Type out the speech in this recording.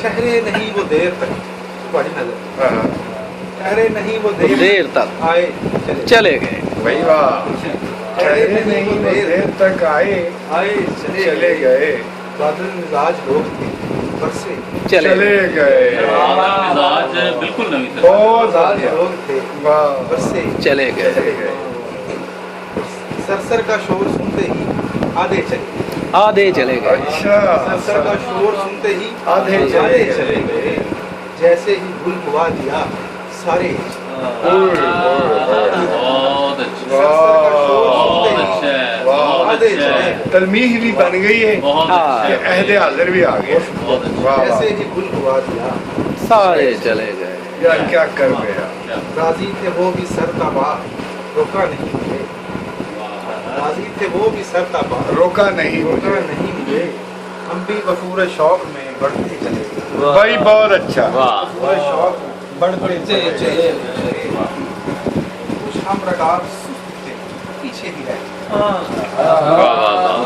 ठहरे नहीं वो देर तक, तुम्हारी नजर ठहरे नहीं वो देर तक आए चले गए। भाई वाह, ठहरे नहीं वो देर तक आए आए चले गए, बादल मिजाज लोग थे बरसे चले चले गए। मिजाज बिल्कुल नवी तरह। बहुत मिजाज बढ़िया। लोग थे वाह, बरसे चले गए। चले गए। सरसर का शोर सुनते ही आधे चले, आधे चले गए। अच्छा, सरसर का शोर सुनते ही आधे चले गए। जैसे ही गुल हुआ दिया सारे, ओए, ओए, बहुत अच्छा, सरसर का शोर बहुत सुनते अच्छा ही है, वाह, बहुत आधे अच्छा चले है, गए। तलमीह भी बन गई है बहुत हाँ। अच्छा कि है। अहद हाजिर भी आ गया। बहुत अच्छा। वाह वाह, जैसे ही गुल हुआ दिया सारे चले गए। यार क्या कर गया। राजी थे वो भी सरताबा, रोका नहीं मिले। राजी थे वो भी सरताबा, रोका नहीं रोका मुझे। नहीं मिले। हम भी बफूर शौक में बढ़ते चले गए। भाई बहुत अच्छा। वाह, बफूर शौक में बढ़ते चले गए। कुछ हम रकाब सुस्त थे, पीछे ही रहे। वाह, वाह, वाह।